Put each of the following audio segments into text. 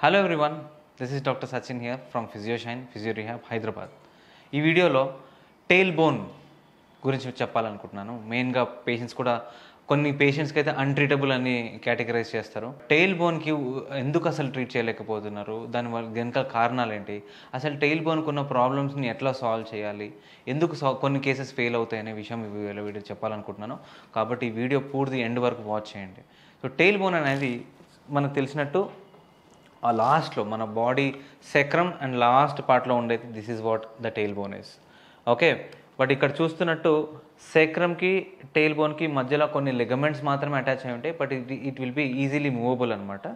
Hello everyone, this is doctor Sachin here from Physioshine physio rehab Hyderabad. ఈ వీడియోలో tail bone గురించి చెప్పాలనుకుంటున్నాను. మెయిన్గా పేషెంట్స్ కూడా కొన్ని పేషెంట్స్కి అయితే అన్ట్రీటబుల్ అని కేటగరైజ్ చేస్తారు. టెయిల్ బోన్కి ఎందుకు అసలు ట్రీట్ చేయలేకపోతున్నారు, దానివల్ల వెనకాల కారణాలు ఏంటి, అసలు టెయిల్ బోన్కి ఉన్న ప్రాబ్లమ్స్ని ఎట్లా సాల్వ్ చేయాలి, ఎందుకు కొన్ని కేసెస్ ఫెయిల్ అవుతాయి అనే విషయం ఈ వీడియో చెప్పాలనుకుంటున్నాను. కాబట్టి ఈ వీడియో పూర్తి ఎండ్ వరకు వాచ్ చేయండి. సో టెయిల్ బోన్ అనేది మనకు తెలిసినట్టు ఆ లాస్ట్లో మన బాడీ సెక్రమ్ అండ్ లాస్ట్ పార్ట్లో ఉండేది. This is what the tail bone is. Okay, but ఇక్కడ చూస్తున్నట్టు సెక్రమ్కి టెయిల్ బోన్కి మధ్యలో కొన్ని లిగమెంట్స్ మాత్రమే అటాచ్ అయి ఉంటాయి. But it will be easily movable అనమాట.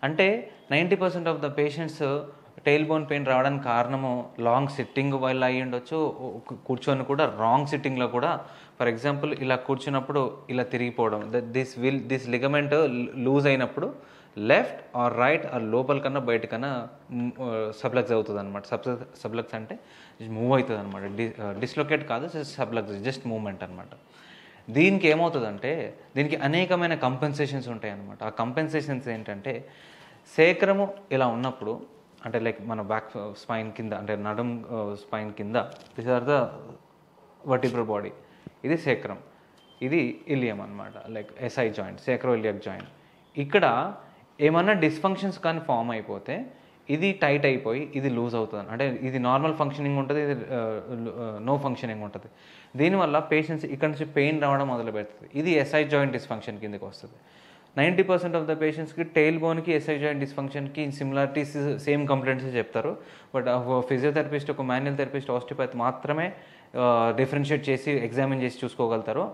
అంటే 90% of the patients tail bone pain రావడానికి కారణము లాంగ్ సిట్టింగ్ వల్ల అయ్యి ఉండొచ్చు, కూర్చొని కూడా రాంగ్ సిట్టింగ్లో కూడా. ఫర్ ఎగ్జాంపుల్, ఇలా కూర్చున్నప్పుడు ఇలా తిరిగిపోవడం, దిస్ లిగమెంట్ లూజ్ అయినప్పుడు లెఫ్ట్ ఆర్ రైట్ ఆర్ లోపల కన్నా బయట కన్నా సబ్లక్స్ అవుతుంది అనమాట. సబ్లక్స్ అంటే మూవ్ అవుతుంది అనమాట. డిస్లొకేట్ కాదు, సబ్లక్స్ జస్ట్ మూవ్మెంట్ అనమాట. దీనికి ఏమవుతుందంటే దీనికి అనేకమైన కంపెన్సేషన్స్ ఉంటాయి అనమాట. ఆ కంపెన్సేషన్స్ ఏంటంటే సేక్రము ఇలా ఉన్నప్పుడు, అంటే లైక్ మన బ్యాక్ స్పైన్ కింద, అంటే నడుం స్పైన్ కింద, this are the vertebral body. ఇది సేక్రమ్, ఇది ఇలియం అనమాట, like S I joint, sacro iliac joint. ఇక్కడ ఏమన్నా డిస్ఫంక్షన్స్ కానీ ఫామ్ అయిపోతే ఇది టైట్ అయిపోయి ఇది లూజ్ అవుతుంది. అంటే ఇది నార్మల్ ఫంక్షనింగ్ ఉంటుంది, ఇది నో ఫంక్షనింగ్ ఉంటుంది. దీనివల్ల పేషెంట్స్ ఇక్కడ నుంచి పెయిన్ రావడం మొదలు పెడుతుంది. ఇది ఎస్ఐ జాయింట్ డిస్ఫంక్షన్ కిందకి వస్తుంది. 90% ఆఫ్ ద పేషెంట్స్కి టెయిల్ బోన్కి ఎస్ఐ జాయింట్ డిస్ఫంక్షన్కి సిమిలారిటీస్, సేమ్ కంప్లైంట్స్ చెప్తారు. బట్ ఫిజియోథెరపిస్ట్, ఒక మాన్యువల్ థెరపిస్ట్, ఆస్టియోపతి మాత్రమే డిఫరెన్షియేట్ చేసి ఎగ్జామిన్ చేసి చూసుకోగలుగుతారు.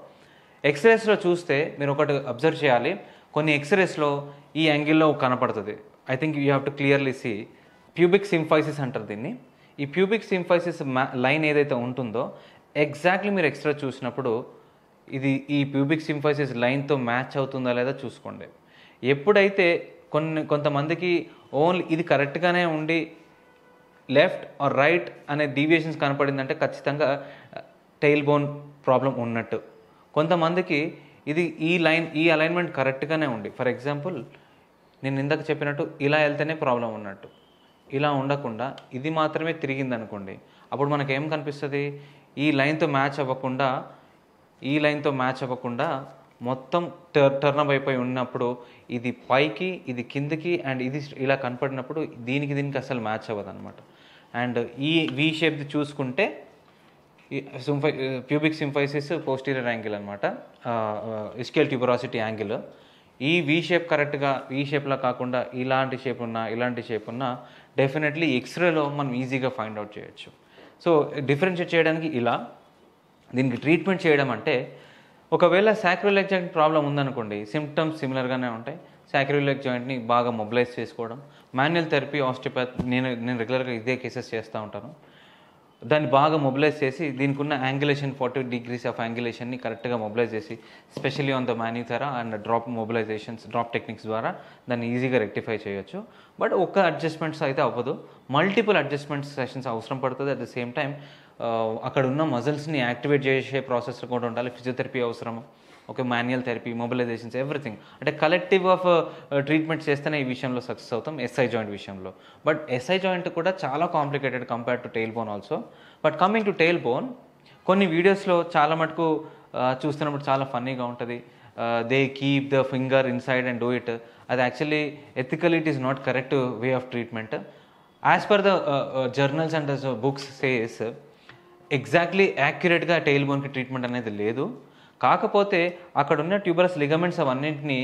ఎక్స్రేస్లో చూస్తే మీరు ఒకటి అబ్జర్వ్ చేయాలి. కొన్ని ఎక్స్రేస్లో ఈ యాంగిల్లో కనపడుతుంది. I think you have to clearly see pubic symphysis అంటారు దీన్ని. ఈ ప్యూబిక్ సింఫైసిస్ లైన్ ఏదైతే ఉంటుందో ఎగ్జాక్ట్లీ మీరు ఎక్స్రే చూసినప్పుడు ఇది ఈ ప్యూబిక్ సింఫైసిస్ లైన్తో మ్యాచ్ అవుతుందా లేదా చూసుకోండి. ఎప్పుడైతే కొంతమందికి ఓన్లీ ఇది కరెక్ట్గానే ఉండి లెఫ్ట్ ఆర్ రైట్ అనే డీవియేషన్స్ కనపడిందంటే ఖచ్చితంగా టెయిల్ బోన్ ప్రాబ్లం ఉన్నట్టు. కొంతమందికి ఇది ఈ అలైన్మెంట్ కరెక్ట్గానే ఉండి, ఫర్ ఎగ్జాంపుల్ నేను ఇందాక చెప్పినట్టు ఇలా వెళ్తేనే ప్రాబ్లం ఉన్నట్టు, ఇలా ఉండకుండా ఇది మాత్రమే తిరిగింది అనుకోండి, అప్పుడు మనకేం కనిపిస్తుంది, ఈ లైన్తో మ్యాచ్ అవ్వకుండా మొత్తం టర్న్ అయిపోయి ఉన్నప్పుడు ఇది పైకి, ఇది కిందికి, అండ్ ఇది ఇలా కనపడినప్పుడు దీనికి అసలు మ్యాచ్ అవ్వదు అనమాట. అండ్ ఈ వి షేప్ది చూసుకుంటే ప్యూబిక్ సింఫైసిస్ పోస్టీరియర్ యాంగిల్ అనమాట, ఇస్కియల్ ట్యూబరాసిటీ యాంగిల్. ఈ వి షేప్ కరెక్ట్గా ఈ షేప్లో కాకుండా ఇలాంటి షేప్ ఉన్నా డెఫినెట్లీ ఎక్స్రేలో మనం ఈజీగా ఫైండ్ అవుట్ చేయొచ్చు. సో డిఫరెన్షియేట్ చేయడానికి ఇలా, దీనికి ట్రీట్మెంట్ చేయడం అంటే, ఒకవేళ సాక్రోయిలియక్ జాయింట్ ప్రాబ్లం ఉందనుకోండి, సిమ్టమ్స్ సిమిలర్గానే ఉంటాయి. సాక్రోయిలియక్ జాయింట్ని బాగా మొబిలైజ్ చేసుకోవడం, మాన్యువల్ థెరపీ, ఆస్టియోపతి, నేను రెగ్యులర్గా ఇదే కేసెస్ చేస్తూ ఉంటాను. దాన్ని బాగా మొబిలైజ్ చేసి దీనికి ఉన్న యాంగులేషన్ 40 degrees ఆఫ్ యాంగులేషన్ని కరెక్ట్గా మొబిలైజ్ చేసి, specially on the Manuthera and drop techniques ద్వారా దాన్ని ఈజీగా రెక్టిఫై చేయొచ్చు. బట్ ఒక్క అడ్జస్ట్మెంట్స్ అయితే అవ్వదు, మల్టిపుల్ అడ్జస్ట్మెంట్స్ సెషన్స్ అవసరం పడుతుంది. అట్ ద సేమ్ టైం అక్కడ ఉన్న మజిల్స్ని యాక్టివేట్ చేసే ప్రాసెస్ కూడా ఉండాలి. ఫిజియోథెరపీ అవసరం, okay, manual therapy, mobilizations, everything. అంటే కలెక్టివ్ ఆఫ్ ట్రీట్మెంట్స్ చేస్తేనే ఈ విషయంలో సక్సెస్ అవుతాం, ఎస్ఐ జాయింట్ విషయంలో. బట్ ఎస్ఐ జాయింట్ కూడా చాలా complicated compared to tail bone also. But coming to tail bone, కొన్ని వీడియోస్లో చాలా మటుకు చూస్తున్నప్పుడు చాలా ఫన్నీగా ఉంటుంది. They keep the finger inside and do it. అది actually ethical it is not correct way of treatment. As per the journals and the books says exactly యాక్యురేట్గా tail బోన్కి treatment అనేది లేదు. కాకపోతే అక్కడ ఉన్న ట్యూబరస్ లిగమెంట్స్ అవన్నింటినీ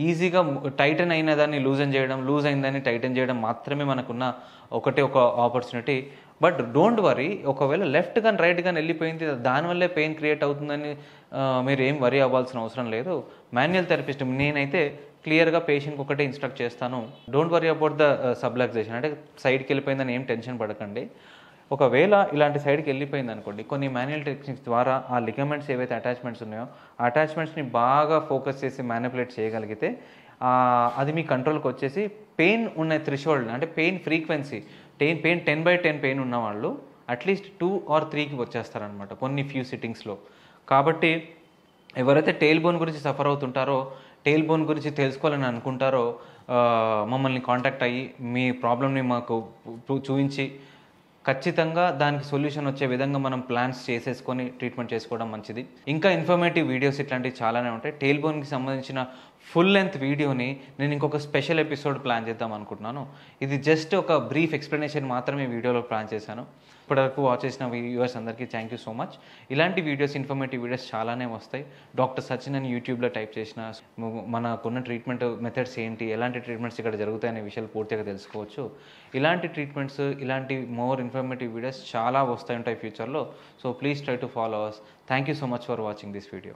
ఈజీగా టైటన్ అయిన దాన్ని లూజన్ చేయడం, లూజ్ అయిన దాన్ని టైటన్ చేయడం మాత్రమే మనకున్న ఒక ఆపర్చునిటీ. బట్ డోంట్ వరీ, ఒకవేళ లెఫ్ట్ కానీ రైట్ కానీ వెళ్ళిపోయింది, దానివల్లే పెయిన్ క్రియేట్ అవుతుందని మీరు ఏం వరీ అవ్వాల్సిన అవసరం లేదు. మాన్యువల్ థెరపిస్ట్ నేనైతే క్లియర్గా పేషెంట్కి ఒకటే ఇన్స్ట్రక్ట్ చేస్తాను, డోంట్ వరీ అబౌట్ ద సబ్లక్సేషన్, అంటే సైడ్కి వెళ్ళిపోయిందని ఏం టెన్షన్ పడకండి. ఒకవేళ ఇలాంటి సైడ్కి వెళ్ళిపోయింది అనుకోండి, కొన్ని మాన్యువల్ టెక్నిక్స్ ద్వారా ఆ లిగమెంట్స్ ఏవైతే అటాచ్మెంట్స్ ఉన్నాయో ఆ అటాచ్మెంట్స్ని బాగా ఫోకస్ చేసి మ్యానిపులేట్ చేయగలిగితే అది మీ కంట్రోల్కి వచ్చేసి పెయిన్ ఉన్న థ్రెషోల్డ్, అంటే పెయిన్ ఫ్రీక్వెన్సీ, పెయిన్ 10/10 పెయిన్ ఉన్నవాళ్ళు అట్లీస్ట్ 2 or 3కి వచ్చేస్తారనమాట కొన్ని ఫ్యూ సిట్టింగ్స్లో. కాబట్టి ఎవరైతే టెయిల్ బోన్ గురించి సఫర్ అవుతుంటారో, టెయిల్ బోన్ గురించి తెలుసుకోవాలని అనుకుంటారో, మమ్మల్ని కాంటాక్ట్ అయ్యి మీ ప్రాబ్లమ్ని మాకు చూపించి ఖచ్చితంగా దానికి సొల్యూషన్ వచ్చే విధంగా మనం ప్లాన్స్ చేసేసుకొని ట్రీట్మెంట్ చేసుకోవడం మంచిది. ఇంకా ఇన్ఫర్మేటివ్ వీడియోస్ ఇట్లాంటివి చాలానే ఉంటాయి. టెయిల్ బోన్కి సంబంధించిన ఫుల్ లెంత్ వీడియోని నేను ఇంకొక స్పెషల్ ఎపిసోడ్ ప్లాన్ చేద్దాం అనుకుంటున్నాను. ఇది జస్ట్ ఒక బ్రీఫ్ ఎక్స్ప్లెనేషన్ మాత్రమే వీడియోలో ప్లాన్ చేశాను. ఇప్పటివరకు వాచ్ చేసిన వ్యూవర్స్ అందరికీ థ్యాంక్ యూ సో మచ్. ఇలాంటి వీడియోస్, ఇన్ఫర్మేటివ్ వీడియోస్ చాలానే వస్తాయి. డాక్టర్ సచిన్ అని యూట్యూబ్లో టైప్ చేసిన మనకున్న ట్రీట్మెంట్ మెథడ్స్ ఏంటి, ఎలాంటి ట్రీట్మెంట్స్ ఇక్కడ జరుగుతాయనే విషయాలు పూర్తిగా తెలుసుకోవచ్చు. ఇలాంటి ట్రీట్మెంట్స్, ఇలాంటి మోర్ ఇన్ఫర్మేటివ్ వీడియోస్ చాలా వస్తాయి ఉంటాయి ఫ్యూచర్లో. So please try to follow us. Thank you so much for watching this video.